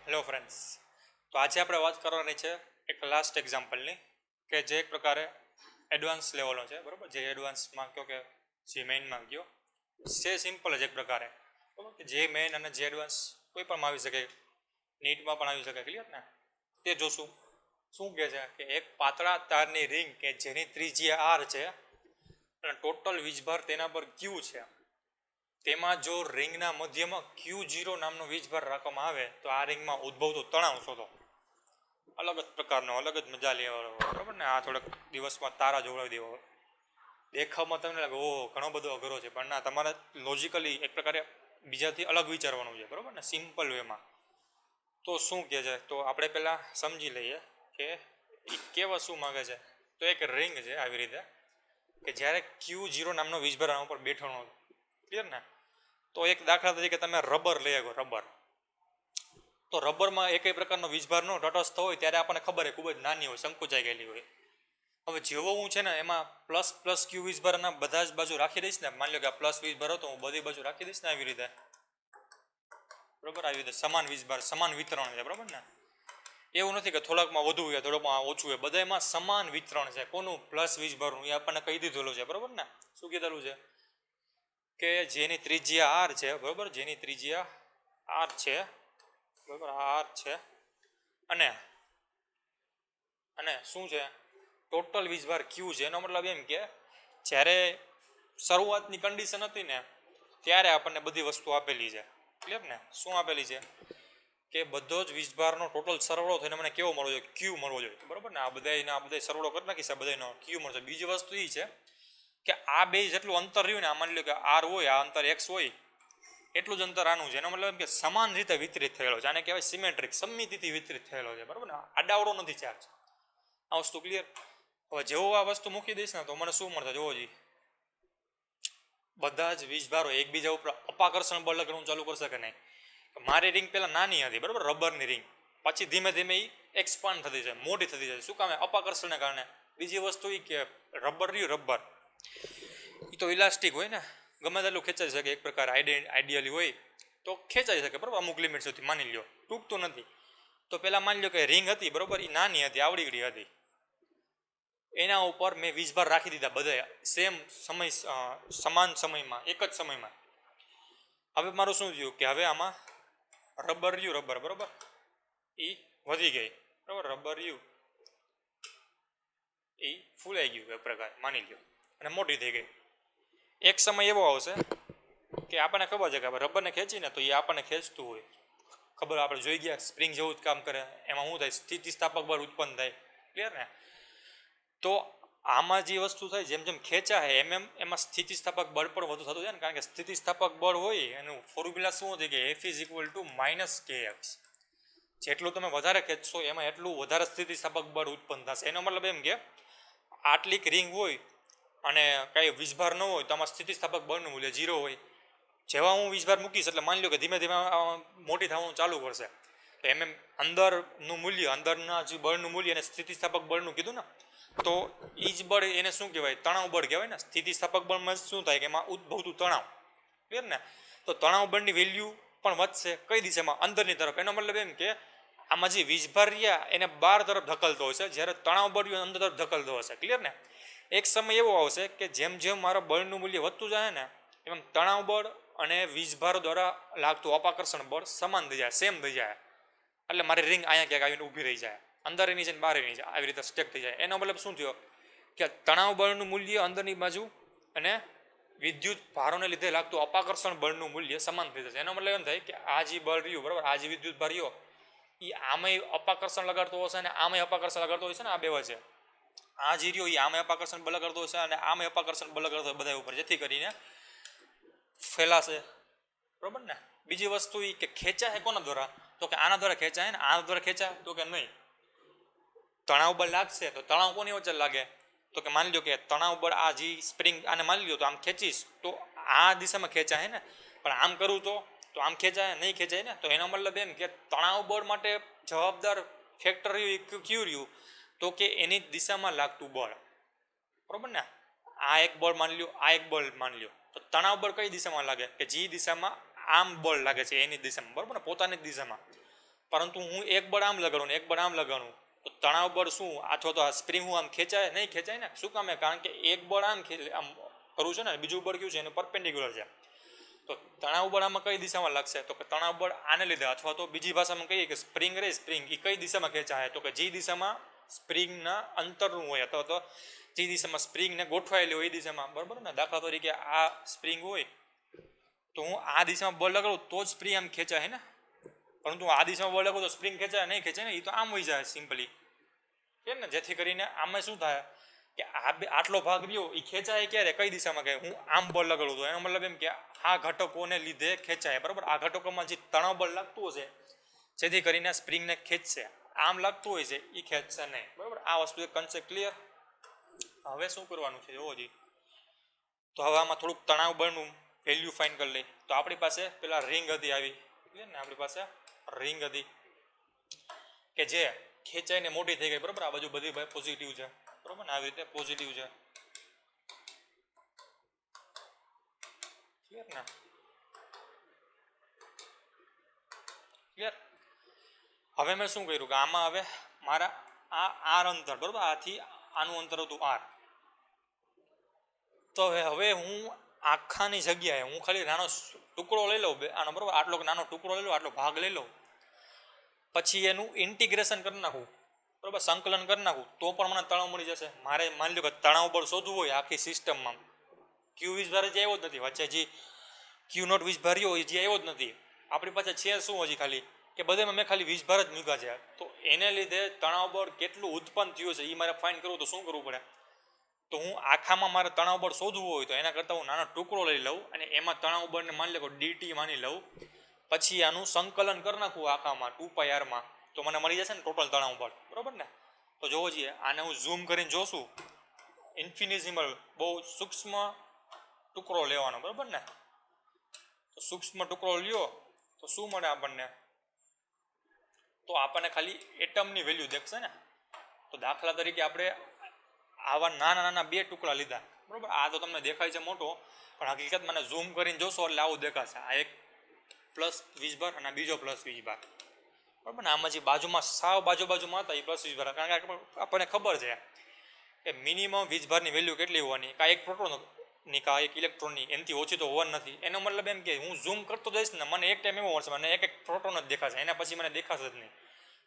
Hello friends, તો આજે આપણે વાત કરવાની છે એક લાસ્ટ એક્ઝામ્પલની કે જે એક પ્રકારે એડવાન્સ લેવલનો છે. બરાબર, જે એડવાન્સમાં કહો કે જે મેઇનમાં ગયો છે સિમ્પલ જ એક પ્રકારે. બરાબર, કે જે મેઇન અને જે એડવાન્સ કોઈ પણ આવી શકે, નીટમાં પણ આવી શકે. ક્લિયર ને? તે જોશું. શું કહે છે કે એક પાતળા તારની રિંગ કે જેની ત્રિજ્યા આર છે અને ટોટલ વીજભાર તેના પર ક્યુ છે, તેમાં જો રિંગના મધ્યમાં Q0 નામનો વીજભાર રાખવામાં આવે તો આ રિંગમાં ઉદ્ભવતો તણાવ શોધો. અલગ જ પ્રકારનો, અલગ જ મજા લેવાનો. બરાબર ને? આ થોડાક દિવસમાં તારા જોડાવી દેવો. દેખાવમાં તમને લાગે ઓહો ઘણો બધો અઘરો છે, પણ ના, તમારે લોજિકલી એક પ્રકારે બીજાથી અલગ વિચારવાનું છે. બરાબર ને? સિમ્પલ વેમાં. તો શું કહે છે, તો આપણે પહેલાં સમજી લઈએ કે એ કેવા શું માગે છે. તો એક રિંગ છે આવી રીતે કે જ્યારે Q0 નામનો વીજભાર આના ઉપર બેઠાનો. ક્લિયર ને? તો એક દાખલા તરીકે તમે રબર લઈ આવો. રબર, તો રબરમાં એક પ્રકારનો વીજભારનો તટસ્થ હોય ત્યારે આપણને ખબર છે ખૂબ જ નાની હોય, સંકોચાઈ ગયેલી હોય. હવે જેવો હું છે ને એમાં પ્લસ પ્લસ ક્યુ વીજભારના બધા જ બાજુ રાખી દઈશ ને, માની લો કે આ પ્લસ વીજભાર હતો, હું બધી બાજુ રાખી દઈશ ને આવી રીતે. બરાબર, આવી રીતે સમાન વીજભાર, સમાન વિતરણ છે. બરાબર ને? એવું નથી કે થોડાકમાં વધુ હોય થોડાકમાં ઓછું હોય, બધામાં સમાન વિતરણ છે. કોનું? પ્લસ વીજભારનું. એ આપણને કહી દીધેલું છે. બરાબર ને? શું કીધેલું છે કે જેની ત્રિજ્યા આર છે. બરાબર, જેની ત્રિજ્યા આર છે. બરાબર, આર છે અને અને શું છે? ટોટલ વીજભાર ક્યુ છે. એનો મતલબ એમ કે જ્યારે શરૂઆતની કન્ડિશન હતી ને ત્યારે આપણને બધી વસ્તુ આપેલી છે. ક્લિયર ને? શું આપેલી છે કે બધો જ વીજભારનો ટોટલ સરવાળો થઈને મને કેવો મળવો જોઈએ? ક્યુ મળવો જોઈએ. બરાબર ને? આ બધા સરવાળો કરી નાખીશ, આ બધાનો ક્યુ મળશે. બીજી વસ્તુ એ છે કે આ બે જેટલું અંતર રહ્યું ને, આ માની લો કે આર હોય, આ અંતર એક્સ હોય, એટલું જ અંતર આનું છે. એનો મતલબ કે સમાન રીતે વિતરિત થયેલો છે. આને કહેવાય સિમેટ્રિક, સમમિતિથી વિતરિત થયેલો છે. બરાબર ને? આડાવડો નથી ચાર્જ. આ વસ્તુ ક્લિયર? હવે જેવો આ વસ્તુ મૂકી દઈશ ને તો મને શું મળશે જોવો જી. બધા જ વીજભારો એકબીજા ઉપર અપાકર્ષણ બળ લગાડવાનું ચાલુ કરશે કે નહીં? મારી રિંગ પહેલા નાની હતી. બરાબર, રબરની રિંગ. પછી ધીમે ધીમે એ એક્સપાન્ડ થતી જાય, મોટી થતી જાય. શું કામે? અપાકર્ષણને કારણે. બીજી વસ્તુ એ કે રબર રહ્યું, રબર એ તો ઇલાસ્ટિક હોય ને, ગમે તેટલું ખેંચાઈ શકે. એક પ્રકાર આઈડિયલી હોય તો ખેંચાઈ શકે. બરાબર, અમુક લિમિટ સુધી માની લ્યો, તૂટતું નથી. તો પહેલાં માની લો કે રિંગ હતી. બરાબર, એ નાની હતી, આવડીગડી હતી. એના ઉપર મેં વીજભાર રાખી દીધા બધા સેમ સમય, સમાન સમયમાં, એક જ સમયમાં. હવે મારું શું થયું કે હવે આમાં રબર રહ્યું, રબર. બરાબર, એ વધી ગઈ. બરાબર, રબર રહ્યું એ ફૂલાઈ ગયું એક પ્રકાર માની લ્યો, અને મોટી થઈ ગઈ. એક સમય એવો આવશે કે આપણને ખબર છે કે રબરને ખેંચીને તો એ આપણને ખેંચતું હોય, ખબર આપણે જોઈ ગયા, સ્પ્રિંગ જેવું જ કામ કરે. એમાં શું થાય? સ્થિતિસ્થાપક બળ ઉત્પન્ન થાય. ક્લિયર ને? તો આમાં જે વસ્તુ થાય, જેમ જેમ ખેંચા છે એમ એમ એમાં સ્થિતિસ્થાપક બળ પણ વધુ થતું જાય ને, કારણ કે સ્થિતિસ્થાપક બળ હોય એનું ફોર્મ્યુલા શું હતું કે F is equal two minus KX. જેટલું તમે વધારે ખેંચશો એમાં એટલું વધારે સ્થિતિસ્થાપક બળ ઉત્પન્ન થશે. એનો મતલબ એમ કે આટલી રિંગ હોય અને કાંઈ વીજભાર ન હોય તો આમાં સ્થિતિસ્થાપક બળનું મૂલ્ય 0 હોય. જેવા હું વીજભાર મૂકીશ એટલે માની લો કે ધીમે ધીમે મોટી થવાનું ચાલુ કરશે. તો એમ એમ અંદરનું મૂલ્ય, અંદરના જે બળનું મૂલ્ય અને સ્થિતિસ્થાપક બળનું કીધું ને, તો એ જ બળ એને શું કહેવાય? તણાવ બળ કહેવાય ને. સ્થિતિસ્થાપક બળમાં શું થાય કે એમાં ઉદ્ભવતું તણાવ. ક્લિયર ને? તો તણાવ બળની વેલ્યુ પણ વધશે. કઈ દિશામાં? અંદરની તરફ. એનો મતલબ એમ કે આમાં જે વીજભાર રહ્યા એને બહાર તરફ ધકલતો હશે, જ્યારે તણાવ બળ અંદર તરફ ધકલતો હશે. ક્લિયર ને? એક સમય એવો આવશે કે જેમ જેમ મારા બળનું મૂલ્ય વધતું જાય ને એમ તણાવ બળ અને વીજભાર દ્વારા લાગતું અપાકર્ષણ બળ સમાન થઈ જાય, સેમ થઈ જાય. એટલે મારી રિંગ અહીંયા ક્યાંક આવીને ઊભી રહી જાય, અંદર એની છે ને બહાર એની છે, આવી રીતે સ્ટેક થઈ જાય. એનો મતલબ શું થયો કે તણાવ બળનું મૂલ્ય અંદરની બાજુ અને વિદ્યુત ભારોને લીધે લાગતું અપાકર્ષણ બળનું મૂલ્ય સમાન થઈ જશે. એનો મતલબ એમ થાય કે આ જે બળ રહ્યું, બરાબર, આ જે વિદ્યુત ભાર રહ્યો એ આમાંય અપાકર્ષણ લગાડતો હશે અને આમાંય અપાકર્ષણ લગાડતો હશે ને, આ બે વચ્ચે આ જે રહ્યો એ આમાંય અપાકર્ષણ બળ લગાડતો હશે અને આમાંય અપાકર્ષણ બળ લગાડતો બધા ઉપર, જેથી કરીને ફેલાશે. બરાબર ને? બીજી વસ્તુ એ કે ખેંચા છે કોના દ્વારા? તો કે આના દ્વારા ખેંચાય ને. આના દ્વારા ખેંચા તો કે નહીં. તણાવ બળ લાગશે તો તણાવ કોની વચ્ચે લાગે? તો કે માની લો કે તણાવ બળ આ જે સ્પ્રિંગ આને માની લો તો આમ ખેંચીશ તો આ દિશામાં ખેંચાય ને, પણ આમ કરું તો આમ ખેંચાય નહીં, ખેંચાય ને. તો એનો મતલબ એમ કે તણાવ બળ માટે જવાબદાર ફેક્ટર રહ્યું ક્યુ રહ્યું, તો કે એની દિશામાં લાગતું બળ. બરાબર ને? આ એક બળ માની લ્યો, આ એક બળ માની લ્યો, તો તણાવ બળ કઈ દિશામાં લાગે? કે જે દિશામાં આમ બળ લાગે છે એની દિશામાં. બરાબર ને? પોતાની દિશામાં. પરંતુ હું એક બળ આમ લગાડું ને એક બળ આમ લગાડું તો તણાવ બળ શું અથવા તો આ સ્પ્રિંગ હું આમ ખેંચાય નહીં ખેંચાય ને શું કામે કારણ કે એક બળ આમ કરું છું ને બીજું બળ કયું છે એનું પરપેન્ડિક્યુલર છે તો તણાવ બળ આમાં કઈ દિશામાં લાગશે તો કે તણાવ બળ આને લીધે અથવા તો બીજી ભાષામાં કહીએ કે સ્પ્રિંગ રે સ્પ્રિંગ એ કઈ દિશામાં ખેંચાય તો કે જે દિશામાં સ્પ્રિંગના અંતરનું હોય અથવા તો જે દિશામાં સ્પ્રિંગને ગોઠવાયેલી હોય એ દિશામાં બરાબર ને દાખલા તરીકે આ સ્પ્રિંગ હોય તો હું આ દિશામાં બળ લગાડું તો જ સ્પ્રિંગ આમ ખેંચાય ને પરંતુ આ દિશામાં બળ લગાડું તો સ્પ્રિંગ ખેંચાય નહીં ખેંચાય ને એ તો આમ હોઈ જાય સિમ્પલી કેમ ને જેથી કરીને આમાં શું થાય કે આટલો ભાગ રહ્યો એ ખેંચાય ક્યારે કઈ દિશામાં કહે હું આમ બળ લગાડું તો એનો મતલબ એમ કે આ ઘટકોને લીધે ખેંચાય બરાબર આ ઘટકોમાં જે તણાવ બળ લાગતું હશે જેથી કરીને સ્પ્રિંગને ખેંચશે આમ લાગતું હોય છે એ ખેંચશે નહીં બરાબર આ વસ્તુ એક કન્સેપ્ટ ક્લિયર હવે શું કરવાનું છે જોવો જી તો હવે આમાં થોડુંક તણાવ બળનું વેલ્યુ ફાઇન્ડ કરી લઈ તો આપણી પાસે પેલા રિંગ હતી આવી ને આપણી પાસે રિંગ હતી કે જે ખેંચાઈને મોટી થઈ ગઈ બરાબર આ બાજુ બધી ભાઈ પોઝિટિવ છે બરાબર ને આવી રીતે પોઝિટિવ છે ક્લિયર ને ક્લિયર હવે મેં શું કર્યું કે આમાં હવે મારા આ આર અંતર બરાબર આથી આનું અંતર હતું આર તો હવે હું આખાની જગ્યાએ હું ખાલી નાનો ટુકડો લઈ લઉં આનો બરાબર આટલો નાનો ટુકડો લઈ લઉં આટલો ભાગ લઈ લઉં પછી એનું ઇન્ટિગ્રેશન કરી નાખું બરાબર સંકલન કરી નાખું તો પણ મને તણાવ મળી જશે મારે માની લો કે તણાવ બળ શોધવું હોય આખી સિસ્ટમમાં ક્યુ વીજભાર જે આવ્યો જ નથી વચ્ચે જે ક્યુ નોટ વીજભાર રહ્યો એ જે આવ્યો જ નથી આપણી પાસે છે શું હજી ખાલી કે બધામાં મેં ખાલી વીજભાર જ મૂક્યા છે તો એને લીધે તણાવ બળ કેટલું ઉત્પન્ન થયું છે એ મારે ફાઇન્ડ કરવું તો શું કરવું પડે તો હું આખામાં મારે તણાવ બળ શોધવું હોય તો એના કરતાં હું નાનો ટુકડો લઈ લઉં અને એમાં તણાવ બળને માની લો ડીટી માની લઉં પછી આનું સંકલન કરી નાખું આખામાં 2πr તો મને મળી જશે ને ટોટલ તણાવ બળ બરાબર ને તો જોવો છીએ આને હું ઝૂમ કરીને જોશું ઇન્ફિનિઝિમલ બહુ સૂક્ષ્મ ટુકડો લેવાનો બરાબર ને તો સૂક્ષ્મ ટુકડો લ્યો તો શું મળે આપણને તો આપણને ખાલી એટમની વેલ્યુ દેખશે ને તો દાખલા તરીકે આપણે આવા નાના નાના બે ટુકડા લીધા બરાબર આ તો તમને દેખાય છે મોટો પણ હકીકત મને ઝૂમ કરીને જોશો એટલે આવું દેખાશે આ એક પ્લસ વીજભાર અને બીજો પ્લસ વીજભાર બરાબર ને આમાં જે બાજુમાં સાવ બાજુમાં હતા એ પ્લસ વીજભાર કારણ કે આપણને ખબર છે કે મિનિમમ વીજભારની વેલ્યુ કેટલી હોવાની કાં એક પ્રોટોનની કાં એક ઇલેક્ટ્રોનની એનાથી ઓછી તો હોવાની નથી એનો મતલબ એમ કે હું ઝૂમ કરતો જઈશ ને મને એક ટાઈમ એવો મળશે મને એક પ્રોટોન જ દેખાશે એના પછી મને દેખાશે જ નહીં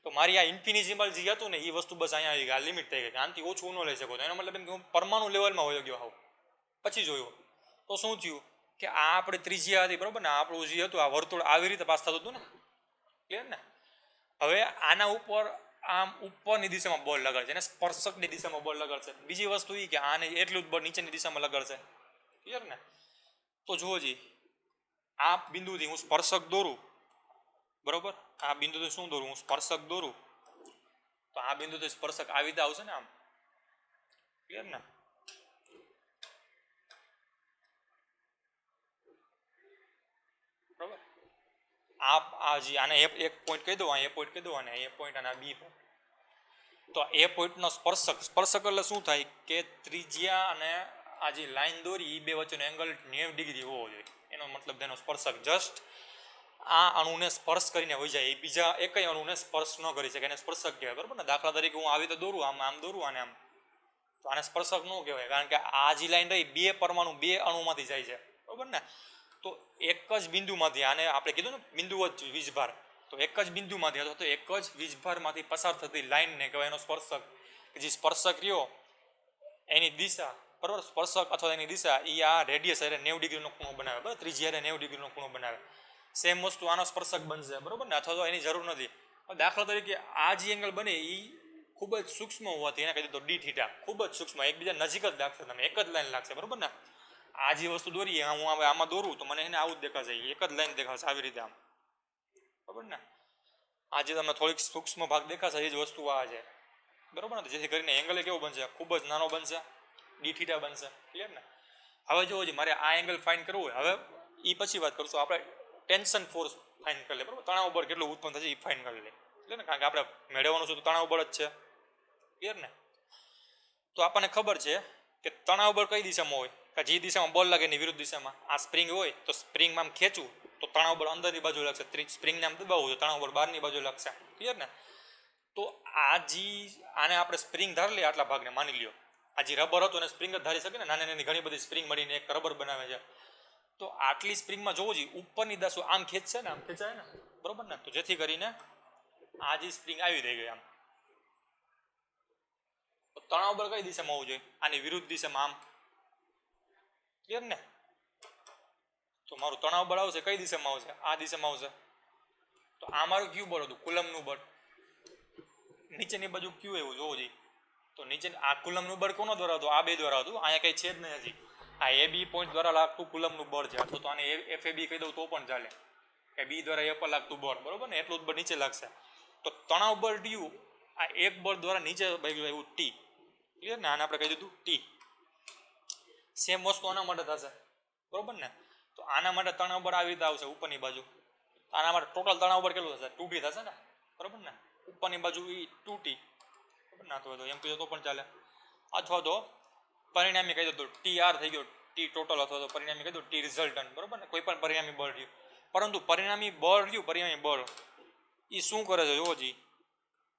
તો મારી આ ઇન્ફિનિઝિમલ જે હતું ને એ વસ્તુ બસ અહીંયા આવી ગઈ આ લિમિટ થઈ ગઈ આનાથી ઓછું ન લઈ શકો તો એનો મતલબ એમ કે હું પરમાણુ લેવલમાં હોઈ ગયો આવું પછી જોયું તો શું થયું કે આ આપણે ત્રિજ્યા હતી બરાબર ને આપણું જે હતું આ વર્તુળ આવી રીતે પાસ થતું હતું ને ક્લિયર ને હવે આના ઉપર આમ ઉપરની દિશામાં બોલ લગાડશે અને સ્પર્શકની દિશામાં બોલ લગાડશે બીજી વસ્તુ એ કે આને એટલું જ બોલ નીચેની દિશામાં લગાડશે ક્લિયર ને તો જુઓ જી આ બિંદુથી હું સ્પર્શક દોરું બરોબર આ બિંદુથી શું દોરું હું સ્પર્શક દોરું તો આ બિંદુથી સ્પર્શક આવી રીતે આવશે ને આમ ક્લિયર ને બરોબર આ જી આને એક પોઈન્ટ કહી દો આ એ પોઈન્ટ કહી દો અને એ પોઈન્ટ અને આ બી પોઈન્ટ તો એ પોઈન્ટનો સ્પર્શક એટલે શું થાય કે ત્રિજ્યા અને આ જે લાઈન દોરી એ બે વચ્ચેનો એંગલ 90 ડિગ્રી હોવો જોઈએ એનો મતલબ તેનો સ્પર્શક જસ્ટ આ અણુને સ્પર્શ કરીને વહી જાય એ બીજા એકય અણુને સ્પર્શ ન કરી શકે એને સ્પર્શક કહેવાય બરાબર ને દાખલા તરીકે હું આવી રીતે દોરું આમ દોરું આને આમ તો આને સ્પર્શક ન કહેવાય કારણ કે આ જે લાઈન રહી બે પરમાણુ બે અણુમાંથી જાય છે બરાબર ને તો એક જ બિંદુમાંથી આને આપણે કીધું ને બિંદુવત વીજભાર તો એક જ બિંદુમાંથી અથવા તો એક જ વીજભારમાંથી પસાર થતી લાઈનને કહેવાય એનો સ્પર્શક જે સ્પર્શક રહ્યો એની દિશા બરાબર સ્પર્શક અથવા એની દિશા એ આ રેડિયસ એટલે 90 ડિગ્રીનો ખૂણો બનાવે બરાબર ત્રિજ્યા 90 ડિગ્રીનો ખૂણો બનાવે સેમ વસ્તુ આનો સ્પર્શક બનશે બરાબર ને અથવા તો એની જરૂર નથી દાખલા તરીકે આ જે એંગલ બને એ ખૂબ જ સૂક્ષ્મ હોવાથી એને કહી દો ડી થીટા ખૂબ જ સૂક્ષ્મ એકબીજા નજીક જ લાગશે તમે એક જ લાઈન લાગશે બરાબર ને આ જે વસ્તુ દોરીએ હું હવે આમાં દોરું તો મને એને આવું જ દેખાશે એક જ લાઈન દેખાશે આવી રીતે આમ બરાબર ને આ જે તમને થોડીક સૂક્ષ્મ ભાગ દેખાશે એ જ વસ્તુ આ છે બરાબર ને જેથી કરીને એંગલ કેવો બનશે ખૂબ જ નાનો બનશે ડી થીટા બનશે ક્લિયર ને હવે જોવો છે મારે આ એંગલ ફાઇન્ડ કરવું હોય હવે એ પછી વાત કરશું આપણે ટેન્શન ફોર્સ ફાઇન્ડ કરી લે બરાબર તણાવ બળ કેટલું ઉત્પન્ન થશે એ ફાઇન્ડ કરી લે એટલે ને કારણ કે આપણે મેળવવાનું છે તો તણાવ બળ જ છે ક્લિયર ને તો આપણને ખબર છે કે તણાવ બળ કઈ દિશામાં હોય કે જે દિશામાં બળ લાગે એની વિરુદ્ધ દિશામાં આ સ્પ્રિંગ હોય તો સ્પ્રિંગમાં આમ ખેંચું તો તણાવ બળ અંદરની બાજુ લાગશે, સ્પ્રિંગને આમ દબાવવું તો તણાવ બળ બહારની બાજુ લાગશે. ક્લિયર ને? તો આને આપણે સ્પ્રિંગ ધારી લઈએ આટલા ભાગને માની લ્યો. આ જે રબર હતું એને સ્પ્રિંગ જ ધારી શકે ને, નાની નાની ઘણી બધી સ્પ્રિંગ મળીને એક રબર બનાવે છે. તો આટલી સ્પ્રિંગમાં જોવું જોઈએ ઉપરની દાસુ આમ ખેંચશે ને, આમ ખેંચાય ને, બરોબર ને? તો જેથી કરીને આ જે સ્પ્રિંગ આવી રહી ગઈ આમ, તો તણાવ બળ કઈ દિશામાં હોવું જોઈએ? આની વિરુદ્ધ દિશામાં આમ. ક્લિયર ને? તો મારું તણાવ બળ આવશે કઈ દિશામાં આવશે? આ દિશામાં આવશે. તો આ મારું ક્યુ બળ હતું, કુલમનું બળ. નીચેની બાજુ ક્યુ એવું જોવું જોઈએ. તો નીચે આ કુલમનું બળ કોના દ્વારા હતું? આ બે દ્વારા હતું. અહીંયા કઈ છે જ નહીં હજી. આ એ બી પોઈન્ટ દ્વારા લાગતું કુલમનું બળ છે, અથવા તો આને એફ એ બી કહી દઉં તો પણ ચાલે, કે બી દ્વારા એ પર લાગતું બળ, બરોબર ને? એટલું જ બળ નીચે લાગશે. તો તણાવ બળ ડીયુ આ એક બળ દ્વારા નીચે એવું ટી. ક્લિયર ને? આને આપણે કહી દીધું ટી. સેમ વસ્તુ આના માટે થશે, બરોબર ને? તો આના માટે તણાવ બળ આવી રીતે આવશે ઉપરની બાજુ. આના માટે ટોટલ તણાવ બળ કેટલું થશે? 2T થશે ને, બરોબર ને? ઉપરની બાજુ એ 2T, બરોબર ને? અથવા તો એમ કહીએ તો પણ ચાલે, અથવા તો પરિણામી કહી દો ટી આર થઈ ગયો, ટી ટોટલ, અથવા તો પરિણામી કહી દો ટી રિઝલ્ટન્ટ, બરોબર ને? કોઈ પણ પરિણામી બળ રહ્યું, પરંતુ પરિણામી બળ રહ્યું, પરિણામી બળ એ શું કરે છે જોવો જી,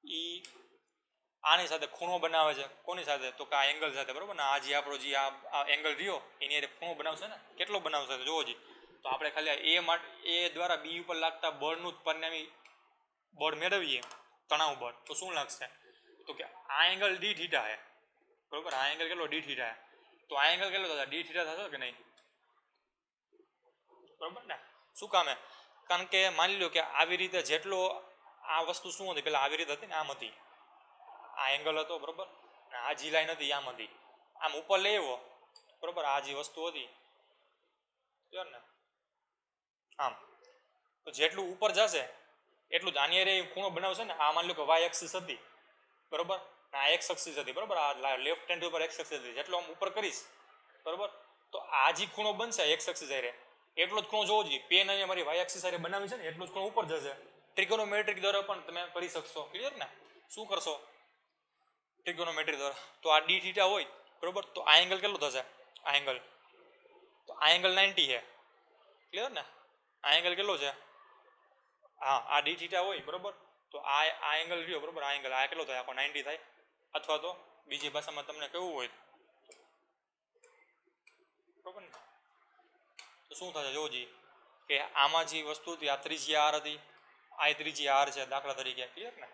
એ આની સાથે ખૂણો બનાવે છે. કોની સાથે? તો કે આ એંગલ સાથે, બરોબર ને? આ જે આપણો જે આ એંગલ રહ્યો એની સાથે ખૂણો બનાવશે ને. કેટલો બનાવશે જોવો જી. તો આપણે ખાલી એ માટે એ દ્વારા બી ઉપર લાગતા બળનું જ પરિણામી બળ મેળવીએ, તણાવ બળ, તો શું લાગશે? તો કે આ એંગલ ડી થીટા છે, બરોબર? આ એંગલ કેટલો? D theta. તો આ એંગલ કેટલો થશે? ડી થીટા થશે કે નહીં? બરોબર ને? શું કામે? કારણ કે માની લો કે આવી રીતે જેટલો આ વસ્તુ શું હતી પેલા આવી રીતે હતી ને, આમ હતી, આ એંગલ હતો, બરોબર? આ જી લાઈન હતી આમ હતી, આમ ઉપર લેવો, બરોબર? આ જે વસ્તુ હતી ને આમ, તો જેટલું ઉપર જશે એટલું જ આની અરે ખૂણો બનાવશે ને. આ માની લો કે વાય એક્સિસ હતી, બરોબર? આ એક્સ એક્સિસ હતી, બરોબર? આ લેફ્ટ હેન્ડ ઉપર એક્સ એક્સિસ હતી. જેટલો આમ ઉપર કરીશ, બરોબર, તો આ જે ખૂણો બનશે એક્સ એક્સિસ આરે એટલો જ ખૂણો જોવો જોઈએ. પેન અહીંયા મારી વાય એક્સિસ આરે બનાવી છે ને, એટલો જ ખૂણો ઉપર જશે. ટ્રિગોનોમેટ્રિક દ્વારા પણ તમે કરી શકશો. ક્લિયર ને? શું કરશો? ટ્રિગોનોમેટ્રી દ્વારા. તો આ ડી થીટા હોય, બરોબર, તો આ એંગલ કેટલો થશે? આ એંગલ, તો આ એંગલ 90 છે. ક્લિયર ને? આ એંગલ કેટલો છે? હા, આ ડી થીટા હોય, બરોબર, તો આ એંગલ રહ્યો, બરોબર? આ એંગલ આ કેટલો થાય? આખો 90 થાય. અથવા તો બીજી ભાષામાં તમને કેવું હોય, બરોબર ને? તો શું થશે જોજી, કે આમાં જે વસ્તુ હતી આ ત્રીજી આર હતી, આ ત્રીજી આર છે દાખલા તરીકે. ક્લિયર ને?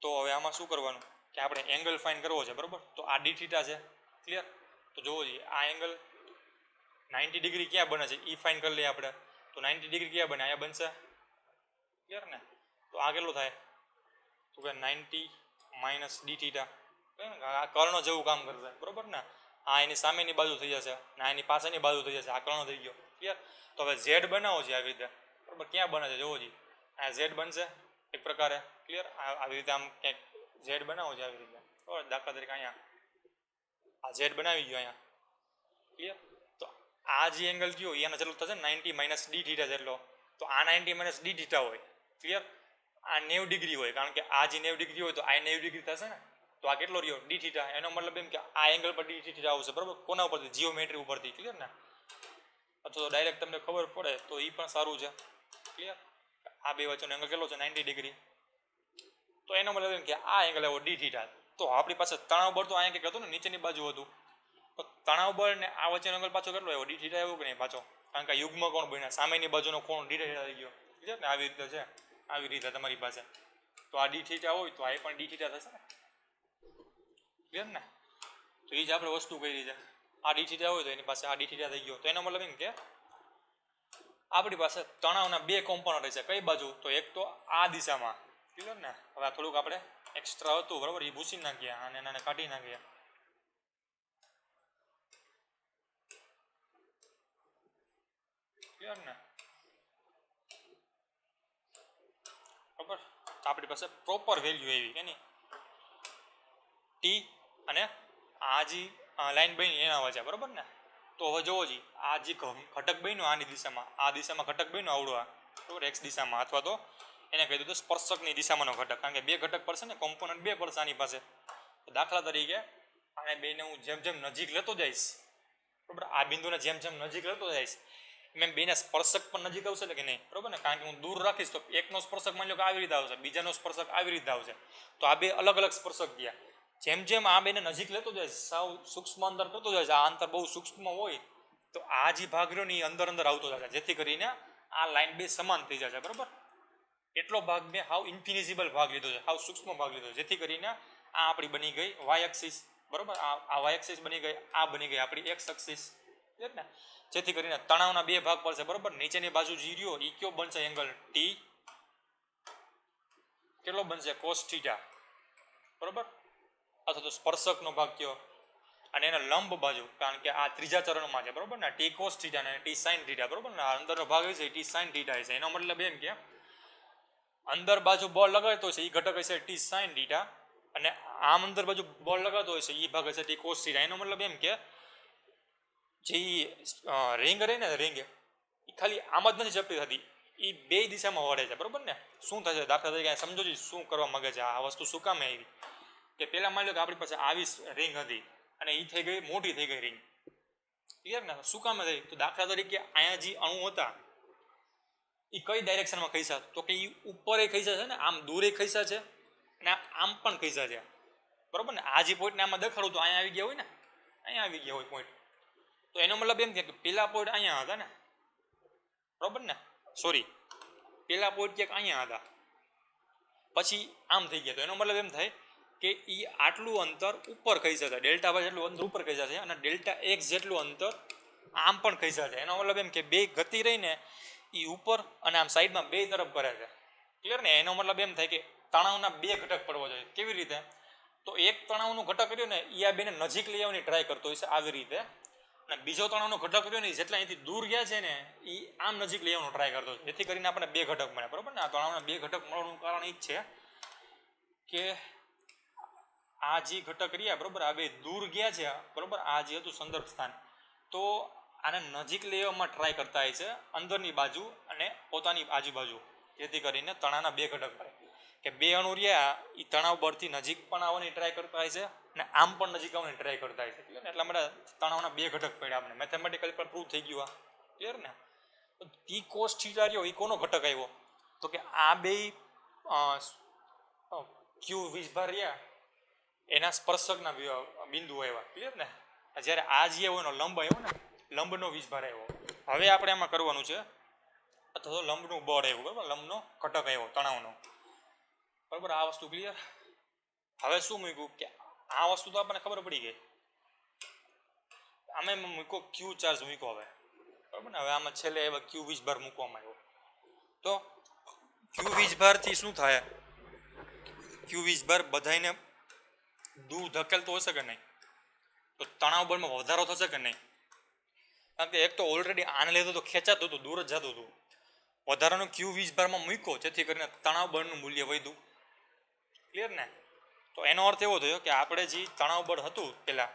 તો હવે આમાં શું કરવાનું કે આપણે એંગલ ફાઇન્ડ કરવો છે, બરોબર? તો આ ડી થીટા છે. ક્લિયર? તો જોવો જોઈએ આ એંગલ 90 ડિગ્રી ક્યાં બને છે એ ફાઇન્ડ કરી લઈએ આપણે. તો 90 ડિગ્રી ક્યાં બને? અહીંયા બનશે. ક્લિયર ને? તો આ કેટલું થાય? તો કે 90 માઇનસ ડી થીટા. આ કર્ણ જેવું કામ કરશે, બરોબર ને? આ એની સામેની બાજુ થઈ જશે, ના એની પાછળની બાજુ થઈ જશે. આ કર્ણ થઈ ગયો. ક્લિયર? તો હવે ઝેડ બનાવો છે આવી રીતે, બરોબર? ક્યાં બને છે જોવો જી, આ ઝેડ બનશે એક પ્રકારે. ક્લિયર? આવી રીતે આમ ક્યાંક ઝેડ બનાવો છે આવી રીતે, બરાબર? દાખલા તરીકે અહીંયા આ ઝેડ બનાવી ગયો અહીંયા. ક્લિયર? તો આ જે એંગલ કયો એના જેટલો થશે 90 માઇનસ ડી થીટા જેટલો. તો આ 90 માઇનસ ડી થીટા હોય. ક્લિયર? આ 90 ડિગ્રી હોય, કારણ કે આ જે 90 ડિગ્રી હોય તો આ 90 ડિગ્રી થશે ને. તો આ કેટલો રહ્યો? D theta. એનો મતલબ એમ કે આ એંગલ પર ડી થીટા આવશે, બરોબર? કોના ઉપરથી? જીઓમેટ્રી ઉપરથી. ક્લિયર ને? અથવા તો ડાયરેક્ટ તમને ખબર પડે તો એ પણ સારું છે. ક્લિયર? આ બે વચ્ચેનો એંગલ કેટલો છે? 90 ડિગ્રી. તો એનો મતલબ એમ કે આ એંગલ આવ્યો ડી થીટા. તો આપણી પાસે તણાવ બળ તો અહીંયા કંઈક હતું ને, નીચેની બાજુ હતું. તો તણાવ બળ ને આ વચ્ચેનો એંગલ પાછો કેટલો આવ્યો? ડી થીટા આવ્યો કે નહીં પાછો? કારણ કે યુગ્મ કોણ બન્યા, સામેની બાજુનો કોણ ડી થીટા થઈ ગયો. ક્લિયર ને? આવી રીતે છે, આવી રીતે તમારી પાસે. તો આ ડી થીટા હોય તો આ પણ ડી થીટા થશે ને. ક્લિયર ને? તો એ જ આપણે વસ્તુ કરી છે. આ ડી થીટા હોય તો એની પાસે આ ડી થીટા થઈ ગયો. તો એનો મતલબ એમ કે આપણી પાસે તણાવના બે કોમ્પોનન્ટ છે. કઈ બાજુ? તો એક તો આ દિશામાં. ક્લિયર ને? હવે થોડુંક આપણે એક્સ્ટ્રા હતું, બરાબર, એ ભૂસી નાખ્યા અને એને કાઢી નાખ્યા. ક્લિયર ને? બરાબર, તો આપણી પાસે પ્રોપર વેલ્યુ એવી કે નહીં, ટી અને આ જે લાઈન બની એના વચ્ચે, બરાબર ને? તો હવે જોવો જી, આ જે ઘટક બન્યો આની દિશામાં, આ દિશામાં ઘટક બન્યો આવડો આ, બરાબર, એક્સ દિશામાં, અથવા તો એને કહી દીધું સ્પર્શકની દિશામાંનો ઘટક. કારણ કે બે ઘટક પડશે ને, કોમ્પોનન્ટ બે પડશે આની પાસે. દાખલા તરીકે આને બેને હું જેમ જેમ નજીક લેતો જઈશ, બરાબર. આ બિંદુને જેમ જેમ નજીક લેતો જઈશ એમ બેને સ્પર્શક પણ નજીક આવશે કે નહીં, બરાબર ને? કારણ કે હું દૂર રાખીશ તો એકનો સ્પર્શક માની લો કે આવી રીતે આવશે, બીજાનો સ્પર્શક આવી રીતે આવશે, તો આ બે અલગ અલગ સ્પર્શક ગયા. જેમ જેમ આ બેને નજીક લેતો જાય, સાવ સૂક્ષ્મ અંતર કરતો જાય, આ અંતર બહુ સૂક્ષ્મ હોય તો આ જે ભાગ રહ્યો ને એ અંદર અંદર આવતો જશે, જેથી કરીને આ લાઈન બે સમાન થઈ જશે, બરાબર. એટલો ભાગ મેં હાવ ઇન્ફિનિઝિબલ ભાગ લીધો છે, હાવ સૂક્ષ્મ ભાગ લીધો છે, જેથી કરીને આ આપણી બની ગઈ વાય એક્સિસ, બરાબર. આ વાય એક્સિસ બની ગઈ, આ બની ગઈ આપણી એક્સ એક્સિસ, ને? જેથી કરીને તણાવના બે ભાગ પડશે, બરાબર. નીચેની બાજુ જી રહ્યો એ કયો બનશે એંગલ ટી, કેટલો બનશે કોસ થીટા, બરાબર. અથવા તો સ્પર્શકનો ભાગ કયો, અને એના લંબ બાજુ, કારણ કે આ ત્રીજા ચરણમાં છે, બરાબર ને? ટી કોસ થીટા અને ટી સાઇન થીટા, બરાબર ને? આ અંદરનો ભાગ છે ટી સાઇન થીટા છે. એનો મતલબ એમ કે અંદર બાજુ બળ લગાડતો હશે એ ઘટક હશે ટી સાઇન થીટા, અને આમ અંદર બાજુ બળ લગાડતો હશે એ ભાગ હશે ટી કોસ થીટા. એનો મતલબ એમ કે જે રિંગ રહી ને, રિંગ એ ખાલી આમ જ નથી ચપટી થતી, એ બે દિશામાં વળે છે, બરાબર ને? શું થશે દાખલા તરીકે સમજો છો શું કરવા માંગે છે, આ વસ્તુ શું કામે આવી કે પેલા માની લો કે આપણી પાસે આવી રિંગ હતી અને એ થઈ ગઈ મોટી થઈ ગઈ રિંગ, ક્લિયર ને? શું કામે થઈ? તો દાખલા તરીકે અહીંયા જે અણુ હતા એ કઈ ડાયરેક્શનમાં ખઈસા, તો કે એ ઉપર એ ખઈસા છે ને, આમ દૂરે ખઈસા છે અને આમ પણ ખઈસા છે, બરાબર ને? આ જે પોઈન્ટને આમાં દેખાડું તો અહીંયા આવી ગયા હોય ને, અહીંયા આવી ગયા હોય પોઈન્ટ, તો એનો મતલબ એમ થાય કે પેલા પોઈન્ટ અહીંયા હતા ને, બરાબર ને? સોરી, પેલા પોઈન્ટ ક્યાંક અહીંયા હતા, પછી આમ થઈ ગયા, તો એનો મતલબ એમ થાય કે એ આટલું અંતર ઉપર ખઈસા છે, ડેલ્ટા વાય જેટલું અંતર ઉપર ખઈસા છે અને ડેલ્ટા એક્સ જેટલું અંતર આમ પણ ખઈસા છે. એનો મતલબ એમ કે બે ગતિ રહીને એ ઉપર અને આમ સાઈડમાં બે તરફ કરે છે, ક્લિયર ને? એનો મતલબ એમ થાય કે તણાવના બે ઘટક પડવા જોઈએ. કેવી રીતે? તો એક તણાવનો ઘટક રહ્યો ને એ આ બેને નજીક લઈ આવવાની ટ્રાય કરતો હોય છે આવી રીતે, અને બીજો તણાવનો ઘટક રહ્યો ને જેટલા અહીંથી દૂર ગયા છે ને એ આમ નજીક લઈ આવવાનો ટ્રાય કરતો હોય, જેથી કરીને આપણે બે ઘટક મળે, બરાબર ને? આ તણાવના બે ઘટક મળવાનું કારણ એ જ છે કે આ જે ઘટક રહ્યા, બરાબર, આ બે દૂર ગયા છે, બરાબર, આ જે હતું સંદર્ભ સ્થાન, તો આને નજીક લેવામાં ટ્રાય કરતા હોય છે અંદરની બાજુ અને પોતાની આજુબાજુ, જેથી કરીને તણાવના બે ઘટક મળે કે બે અણુ રહ્યા એ તણાવ બળથી નજીક પણ આવવાની ટ્રાય કરતા હોય છે અને આમ પણ નજીક આવવાની ટ્રાય કરતા હોય છે, ક્લિયર ને? એટલા માટે તણાવના બે ઘટક પડ્યા આપણે, મેથેમેટિકલી પણ પ્રૂવ થઈ ગયું આ, ક્લિયર ને? ટી કોસ થીટા રહ્યો એ કોનો ઘટક આવ્યો? તો કે આ બે ક્યુ વીજભાર રહ્યા એના સ્પર્શકના બિંદુ આવ્યા, ક્લિયર ને? જ્યારે આ જે આવ્યો એનો લંબ આવ્યો ને, લંબનો વીજભાર આવ્યો. હવે આપણે એમાં કરવાનું છે અથવા તો લંબનું બળ આવ્યું, બરાબર, લંબનો ઘટક આવ્યો તણાવનો, બરાબર. આ વસ્તુ ક્લિયર? હવે શું મૂક્યું કે આ વસ્તુ તો આપણને ખબર પડી ગઈ, આમે મૂકો ક્યુ ચાર્જ મૂક્યો હવે, બરાબર ને? હવે આમાં છેલ્લે એવા ક્યુ વીજભાર મૂકવામાં આવ્યો, તો ક્યુ વીજભારથી શું થાય? ક્યુ વીજભાર બધાને દૂર ધકેલતો હશે કે નહીં? તો તણાવ બળમાં વધારો થશે કે નહીં? કારણ કે એક તો ઓલરેડી આને લીધે તો ખેંચાતું હતું, દૂર જ જતું હતું, વધારાનો ક્યુ વીજભારમાં મૂક્યો જેથી કરીને તણાવ બળનું મૂલ્ય વધ્યું, ક્લિયર ને? તો એનો અર્થ એવો થયો કે આપણે જે તણાવ બળ હતું પહેલા,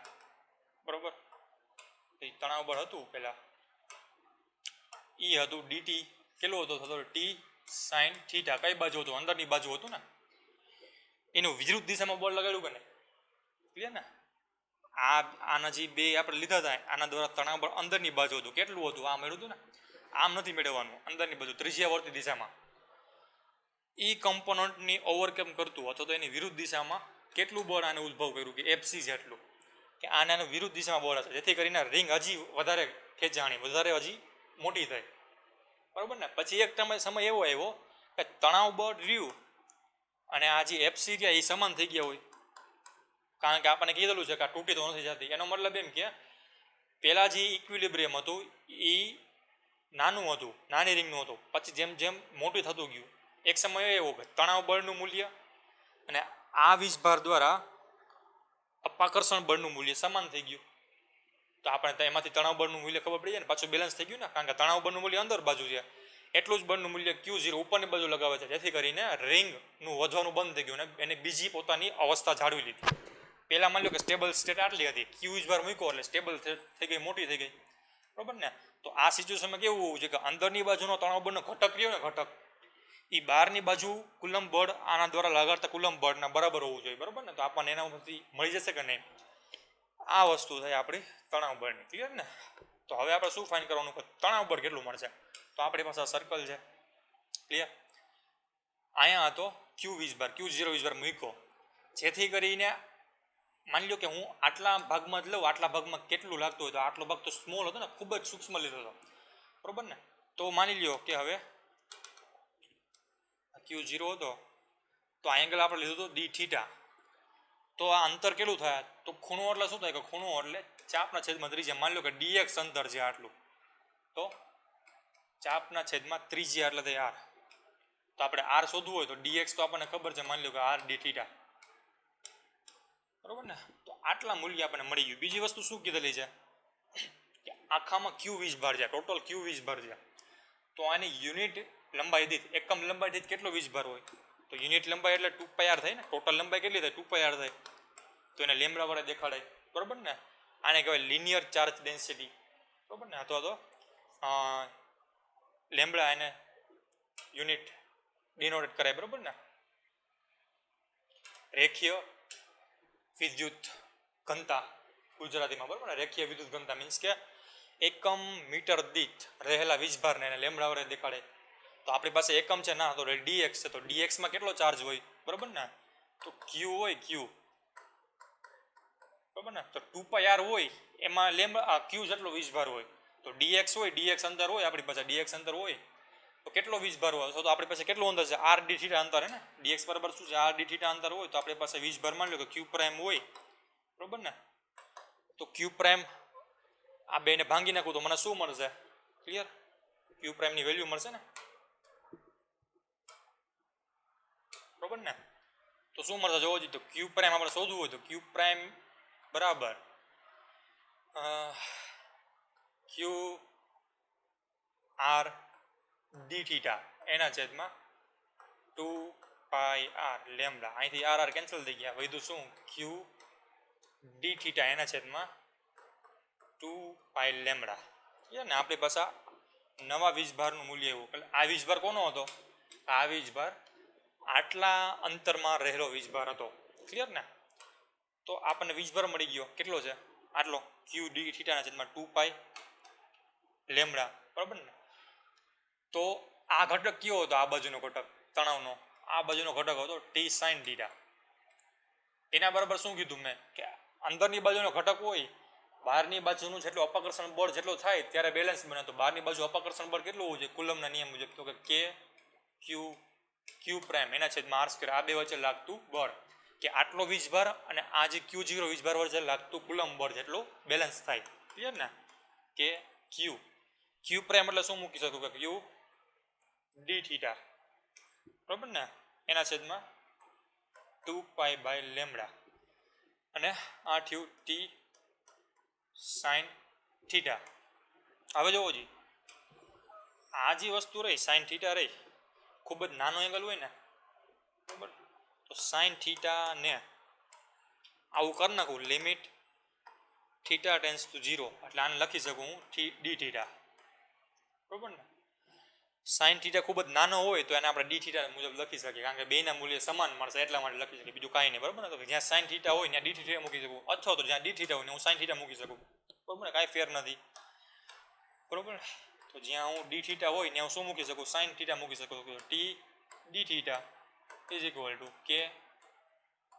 બરોબર, એ તણાવ બળ હતું પહેલા એ હતું ડીટી, કેટલું હતું? થતો ટી સાઇન થીટા. કઈ બાજુ હતું? અંદરની બાજુ હતું ને, એનું વિરુદ્ધ દિશામાં બળ લગાડ્યું કે નહીં, ક્લિયર ને? આના જે બે આપણે લીધા હતા આના દ્વારા તણાવ બળ અંદરની બાજુ હતું, કેટલું હતું? આ મેળવ્યું હતું ને, આમ નથી મેળવવાનું, અંદરની બાજુ ત્રિજ્યાવર્તી દિશામાં એ કમ્પોનન્ટની ઓવરકમ કરતું અથવા તો એની વિરુદ્ધ દિશામાં કેટલું બળ આને ઉદ્ભવ કર્યું કે એફસી જેટલું, કે આને વિરુદ્ધ દિશામાં બળ હશે, જેથી કરીને રિંગ હજી વધારે ખેંચાણી, વધારે હજી મોટી થાય, બરાબર ને? પછી એક સમય એવો આવ્યો કે તણાવ બળ રહ્યું અને આ જે એફસી રહ્યા એ સમાન થઈ ગયા હોય, કારણ કે આપણને કીધેલું છે કે આ તૂટી તો નથી જતી. એનો મતલબ એમ કે પહેલા જે ઇક્વિલિબ્રિયમ હતું એ નાનું હતું, નાની રિંગનું હતું, પછી જેમ જેમ મોટું થતું ગયું એક સમય એવો કે તણાવ બળનું મૂલ્ય અને આ વીજભાર દ્વારા અપાકર્ષણ બળનું મૂલ્ય સમાન થઈ ગયું, તો આપણે એમાંથી તણાવ બળનું મૂલ્ય ખબર પડી જાય ને, પાછું બેલેન્સ થઈ ગયું ને, કારણ કે તણાવ બળનું મૂલ્ય અંદર બાજુ છે, એટલું જ બળનું મૂલ્ય Q0 ઉપરની બાજુ લગાવે છે, જેથી કરીને રિંગનું વધવાનું બંધ થઈ ગયું અને એને બીજી પોતાની અવસ્થા જાળવી લીધી. પહેલાં માની લો કે સ્ટેબલ સ્ટેટ આટલી હતી, ક્યુ વીજભાર મૂક્યો એટલે સ્ટેબલ થઈ ગઈ, મોટી થઈ ગઈ, બરાબર ને? તો આ સિચ્યુએશનમાં કેવું હોવું છે કે અંદરની બાજુનો તણાવ બળનો ઘટક રહ્યો ને, ઘટક એ બહારની બાજુ કુલમ બળ આના દ્વારા લગાડતા કુલમ બળના બરાબર હોવું જોઈએ, બરાબર ને? તો આપણને એનામાંથી મળી જશે કે નહીં? આ વસ્તુ થઈ આપણી તણાવ બળની. ક્લિયર ને? તો હવે આપણે શું ફાઇન્ડ કરવાનું કે તણાવ બળ કેટલું મળશે? તો આપણી પાસે સર્કલ છે. ક્લિયર? અહીંયા હતો ક્યુ વીજભાર, Q0 વીજભાર મૂક્યો, જેથી કરીને માની લો કે હું આટલા ભાગમાં જ લઉં, આટલા ભાગમાં કેટલું લાગતું હોય તો આટલો ભાગ તો સ્મોલ હતો ને, ખૂબ જ સૂક્ષ્મ લીધો હતો, બરોબર ને? તો માની લ્યો કે હવે Q0 હતો તો આ એંગલ આપણે લીધું હતું d θ. તો આ અંતર કેટલું થાય? તો ખૂણો એટલે શું થાય કે ખૂણો એટલે ચાપના છેદમાં ત્રિજ્યા. માની લો કે dx અંતર છે આટલું, તો ચાપના છેદમાં ત્રિજ્યા એટલે થાય r. તો આપણે r શોધવું હોય તો dx તો આપણને ખબર છે, માની લો કે r d θ, બરોબર ને? તો આટલા મૂલ્ય આપણને મળી ગયું. બીજી વસ્તુ શું કીધેલી છે કે આખામાં ક્યુ વીજભાર છે, ટોટલ ક્યુ વીજભાર છે. તો આની યુનિટ લંબાઈ દીઠ, એકમ લંબાઈ દીઠ કેટલો વીજભાર હોય? તો યુનિટ લંબાઈ એટલે 2πr થાય ને. ટોટલ લંબાઈ કેટલી થાય? 2πr થાય. તો એને લેમ્બડા વડે દેખાડાય, બરોબર ને? આને કહેવાય લિનિયર ચાર્જ ડેન્સિટી, બરોબર ને? અથવા તો લેમ્બડા એને યુનિટ ડિનોટેડ કરાય, બરોબર ને? રેખીય વિદ્યુત ઘનતા ગુજરાતીમાં, બરોબર ને? રેખીય વિદ્યુત ઘનતા મીન્સ કે એકમ મીટર દીઠ રહેલા વીજભારને એને લેમ્બડા વડે દેખાડે. તો આપણી પાસે એકમ છે ના, તો dx છે, તો dxમાં કેટલો ચાર્જ હોય, બરોબર ને? તો q હોય, q, બરોબર ને? તો 2πr હોય, એમાં લેમ્બડા q જેટલો વીજભાર હોય. તો dx હોય, dx અંતર હોય આપણી પાસે, dx અંતર હોય તો કેટલો વીજભાર હોય? તો આપણી પાસે કેટલું અંતર છે? r d θ અંતર હે ને. dx બરાબર શું છે? r d θ અંતર હોય તો આપણી પાસે વીજભાર માની લો કે q પ્રાઇમ હોય, બરોબર ને? તો q પ્રાઇમ આ બેને ભાંગી નાખું તો મને શું મળશે? ક્લિયર? q પ્રાઇમની વેલ્યુ મળશે ને, બરોબર ને? તો શું મળશે જોવો જોઈએ. તો q પ્રાઇમ આપણે શોધવું હોય તો q પ્રાઇમ બરાબર q r d θ એના છેદમાં 2πr લેમ્બડા. અહીંથી r કેન્સલ થઈ ગયા, વધ્યું શું? q d θ એના છેદમાં 2π લેમ્બડા. ક્લિયર ને? આપણી પાસે નવા વીજભારનું મૂલ્ય એવું. આ વીજભાર કોનો હતો? આ વીજભાર આટલા અંતરમાં રહેલો વીજભાર હતો. ક્લિયર ને? તો આપણને વીજભાર મળી ગયો કેટલો છે? આટલો q d θ ના છેદમાં 2π લેમ્બડા, બરાબર ને? તો આ ઘટક કયો હતો? આ બાજુનો ઘટક તણાવનો આ બાજુનો ઘટક હતો t sin θ. એના બરાબર શું કીધું મેં કે અંદરની બાજુનો ઘટક હોય, બહારની બાજુનું જેટલું અપાકર્ષણ બળ જેટલો થાય ત્યારે બેલેન્સ બને. તો બહારની બાજુ અપાકર્ષણ બળ કેટલું હોવું જોઈએ કુલમના નિયમ મુજબ? તો કે k q પ્રાઇમ એના છેદમાં r સ્ક્વેર. આ બે વચ્ચે લાગતું બળ કે આટલો વીજભાર અને આ જે Q0 વીજભાર વચ્ચે લાગતું કુલમ બળ જેટલું બેલેન્સ થાય. ક્લિયર ને? કે q પ્રાઇમ એટલે શું મૂકી શકું કે q d θ, બરોબર ને? એના છેદમાં 2π બાય લેમ્બડા. અને આ થયું t sin θ. હવે જોવો જી, આ જે વસ્તુ રહી sin θ રહી, ખૂબ જ નાનો એંગલ હોય ને, બરાબર? તો sin θ ને આવું કરી નાખું, લિમિટ θ ટેન્સ ટુ 0, એટલે આને લખી શકું હું d θ, બરોબર ને? sin θ ખૂબ જ નાનો હોય તો એને આપણે d θ મુજબ લખી શકીએ, કારણ કે બેના મૂલ્ય સમાન મળશે એટલા માટે લખી શકીએ, બીજું કાંઈ નહીં, બરોબર ને? તો જ્યાં sin θ હોય ત્યાં d θ મૂકી શકું, અથવા તો જ્યાં d θ હોય હું sin θ મૂકી શકું, બરોબર ને? કાંઈ ફેર નથી, બરોબર? તો જ્યાં હું d θ હોય ત્યાં હું શું મૂકી શકું? sin θ મૂકી શકું. t d θ is equal to k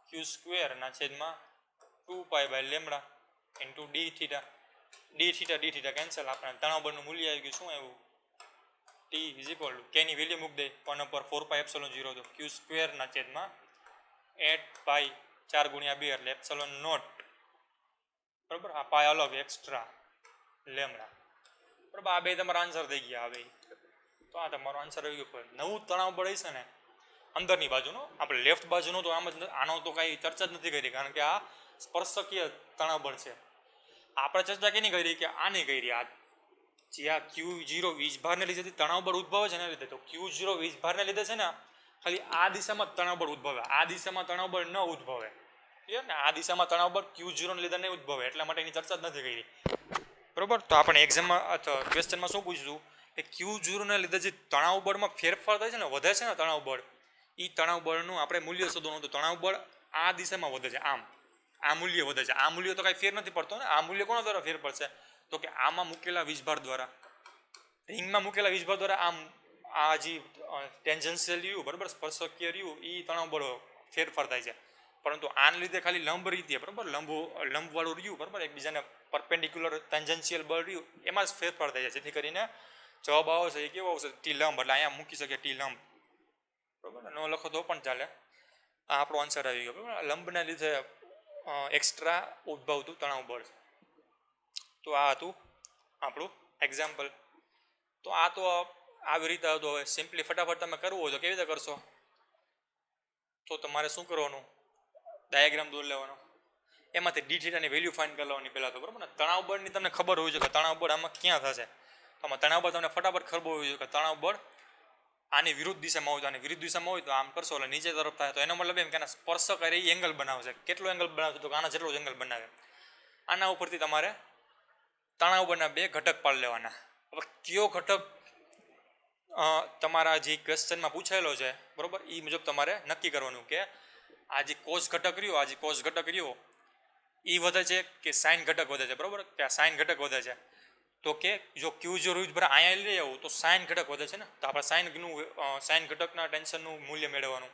q square ના છેદમાં 2π by lambda into d θ. d θ cancel. આપણે તણાવ બળનું મૂલ્ય આવી ગયું. શું આવ્યું? t is equal to k ની વેલ્યુ મૂકી દે 1/4π એપ્સિલોન 0, તો q સ્ક્વેર ના છેદમાં 8π 4 ગુણ્યા 2 એટલે એપ્સિલોન નોટ, બરોબર? આ પાય અલગ એક્સ્ટ્રા લેમ્બડા, બરોબર? આ બે તમારા આન્સર થઈ ગયા. હવે તો આ તમારો આન્સર આવી ગયો. નવું તણાવ બળ હશે ને અંદરની બાજુનો, આપણે લેફ્ટ બાજુનો તો આમ જ આનો તો કાંઈ ચર્ચા જ નથી કરી, કારણ કે આ સ્પર્શકીય તણાવ બળ છે. આપણે ચર્ચા કેની કરી કે આની કરી. આ જે આ Q0 વીજભારને લીધે તણાવ બળ ઉદ્ભવે છે ને લીધે, તો Q0 વીજભારને લીધે છે ને ખાલી આ દિશામાં તણાવ બળ ઉદ્ભવે, આ દિશામાં તણાવ બળ ન ઉદ્ભવે. ક્લિયર ને? આ દિશામાં તણાવ બળ Q0 ને લીધે નહીં ઉદ્ભવે, એટલા માટે એની ચર્ચા જ નથી કરી, બરોબર? તો આપણે એક્ઝામમાં અથવા ક્વેશ્ચનમાં શું પૂછીશું કે Q0 ને લીધે જે તણાવ બળમાં ફેરફાર થાય છે ને, વધે છે ને તણાવ બળ, એ તણાવ બળનું આપણે મૂલ્ય શોધવાનું. તો તણાવ બળ આ દિશામાં વધે છે, આમ આ મૂલ્ય વધે છે. આ મૂલ્ય તો કાંઈ ફેર નથી પડતો ને. આ મૂલ્ય કોના દ્વારા ફેર પડશે? તો કે આમાં મૂકેલા વીજભાર દ્વારા, રિંગમાં મૂકેલા વીજભાર દ્વારા આમ આ જે ટેન્જન્શિયલ રહ્યું બરાબર, સ્પર્શકીય રહ્યું એ તણાવ બળ ફેરફાર થાય છે. પરંતુ આને લીધે ખાલી લંબ રીતે બરાબર, લંબવાળું રહ્યું બરાબર, એકબીજાને પરપેન્ડિક્યુલર ટેન્જન્શિયલ બળ રહ્યું એમાં જ ફેરફાર થાય છે. જેથી કરીને જવાબ આવશે એ કેવો આવશે? ટી લંબ. એટલે અહીંયા મૂકી શકીએ ટી લંબ બરાબર. ન લખો તો પણ ચાલે. આ આપણો આન્સર આવી ગયો બરાબર. લંબના લીધે એક્સ્ટ્રા ઉદ્ભવતું તણાવ બળ છે. તો આ હતું આપણું એક્ઝામ્પલ. તો આ તો આવી રીતે હતું. હવે સિમ્પલી ફટાફટ તમે કરવું હોય તો કેવી રીતે કરશો? તો તમારે શું કરવાનું? ડાયાગ્રામ દોરી લેવાનો, એમાંથી ડી થીટાની વેલ્યુ ફાઇન્ડ કરી લેવાની પહેલાં તો બરાબર ને. તણાવ બળની તમને ખબર હોવી જોઈએ કે તણાવ બળ આમાં ક્યાં થશે. આમાં તણાવ બળ તમને ફટાફટ ખબર હોવી જોઈએ કે તણાવ બળ આની વિરુદ્ધ દિશામાં હોય તો આની વિરુદ્ધ દિશામાં હોય તો આમ કરશો એટલે નીચે તરફ થાય. તો એનો મતલબ એમ કે આના સ્પર્શક એ એંગલ બનાવશે. કેટલો એંગલ બનાવશે? તો આના જેટલો જ એંગલ બનાવે. આના ઉપરથી તમારે તણાવ બળના બે ઘટક પાડી લેવાના. હવે કયો ઘટક તમારા જે ક્વેશ્ચનમાં પૂછાયેલો છે બરાબર, એ મુજબ તમારે નક્કી કરવાનું કે આ જે કોસ ઘટક રહ્યો, આ જે કોસ ઘટક રહ્યો એ વધે છે કે સાઇન ઘટક વધે છે બરાબર, કે આ સાઇન ઘટક વધે છે. તો કે જો Q0 બરાબર અહીંયા લઈ આવું તો સાઇન ઘટક વધે છે ને, તો આપણે સાઇન ઘટકના ટેન્શનનું મૂલ્ય મેળવવાનું.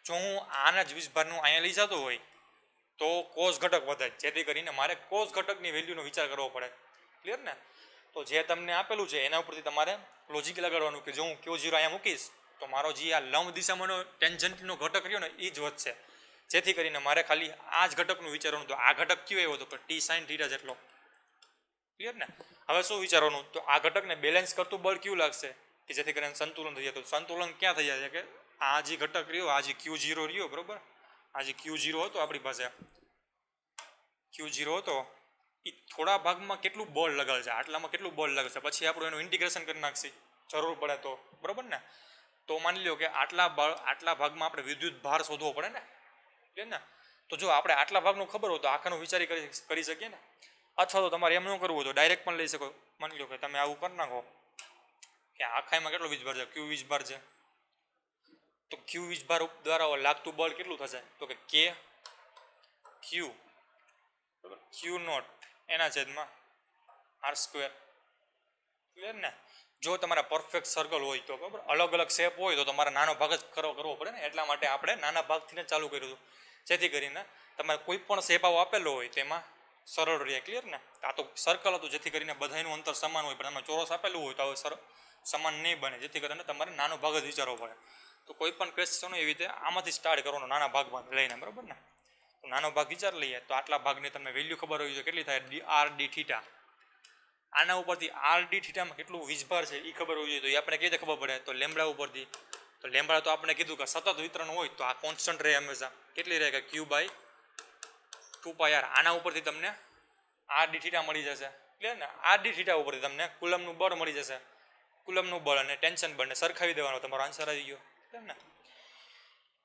જો હું આના જ વીજભારનું અહીંયા લઈ જતો હોય તો કોસ ઘટક વધે, જેથી કરીને મારે કોસ ઘટકની વેલ્યુનો વિચાર કરવો પડે. ક્લિયર ને? તો જે તમને આપેલું છે એના ઉપરથી તમારે લોજિક લગાડવાનું કે જો હું Q0 અહીંયા મૂકીશ તો મારો જે આ લંબ દિશામાંનો ટેન્જન્ટનો ઘટક રહ્યો ને એ જ વધશે. જેથી કરીને મારે ખાલી આ જ ઘટકનું વિચારવાનું. તો આ ઘટક કયો એવો? તો કે ટી સાઇન થીટા જેટલો. ક્લિયર ને? હવે શું વિચારવાનું? તો આ ઘટકને બેલેન્સ કરતું બળ કયું લાગશે કે જેથી કરીને સંતુલન થઈ જાય. તો સંતુલન ક્યાં થઈ જાય છે કે આ જે ઘટક રહ્યો, આ જે Q0 રહ્યો બરાબર, આ જે Q0 હતો આપણી પાસે, Q0 હતો એ થોડા ભાગમાં કેટલું બળ લગાડશે, આટલામાં કેટલું બળ લાગશે, પછી આપણે એનું ઇન્ટિગ્રેશન કરી નાખશે જરૂર પડે તો બરાબર ને. તો માની લો કે આટલા ભાગમાં આપણે વિદ્યુત ભાર શોધવો પડે ને. ક્લિયર ને? તો જો આપણે આટલા ભાગનું ખબર હોય તો આખાનું વિચારી કરી શકીએ ને. અથવા તો તમારે એમ ન કરવું હોય તો ડાયરેક્ટ પણ લઈ શકો. માની લો કે તમે આવું કરી નાખો કે આખાઈમાં કેટલો વીજભાર છે? Q વીજભાર છે. તો Q વીજભાર દ્વારા લાગતું બળ કેટલું થશે? તો કે K Q બરાબર, Q0 એના છેદમાં R². ક્લિયર ને? જો તમારા પરફેક્ટ સર્કલ હોય તો બરાબર, અલગ અલગ શેપ હોય તો તમારે નાનો ભાગ જ કરવો પડે ને. એટલા માટે આપણે નાના ભાગથી ચાલુ કર્યું હતું, જેથી કરીને તમારે કોઈ પણ શેપ આવો આપેલો હોય તેમાં સરળ રહે. ક્લિયર ને? આ તો સર્કલ હતું જેથી કરીને બધાનું અંતર સમાન હોય, પણ એમાં ચોરસ આપેલું હોય તો હવે સમાન નહીં બને, જેથી કરીને તમારે નાનો ભાગ જ વિચારવો પડે. તો કોઈ પણ ક્વેશ્ચન એવી રીતે આમાંથી સ્ટાર્ટ કરવાનો, નાના ભાગમાં લઈને બરાબર ને. તો નાનો ભાગ વિચાર લઈએ તો આટલા ભાગની તમને વેલ્યુ ખબર હોય તો કેટલી થાય? RD theta. આના ઉપરથી RD થીટામાં કેટલું વીજભાર છે એ ખબર હોવી જોઈએ. તો એ આપણે કેવી રીતે ખબર પડે? તો લેમ્બડા ઉપરથી. તો લેમ્બડા તો આપણે કીધું કે સતત વિતરણ હોય તો આ કોન્સ્ટન્ટ રહે હંમેશા. કેટલી રહે? કે Q/2πr. આના ઉપરથી તમને RD થીટા મળી જશે. ક્લિયર ને? RD થીટા ઉપરથી તમને કુલમનું બળ મળી જશે. કુલમનું બળ અને ટેન્શન બળને સરખાવી દેવાનો, તમારો આન્સર આવી ગયો. ક્લિયર ને?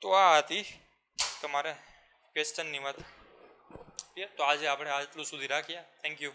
તો આ હતી તમારે ક્વેશ્ચનની વાત. તો આજે આપણે આટલું સુધી રાખીએ. Thank you.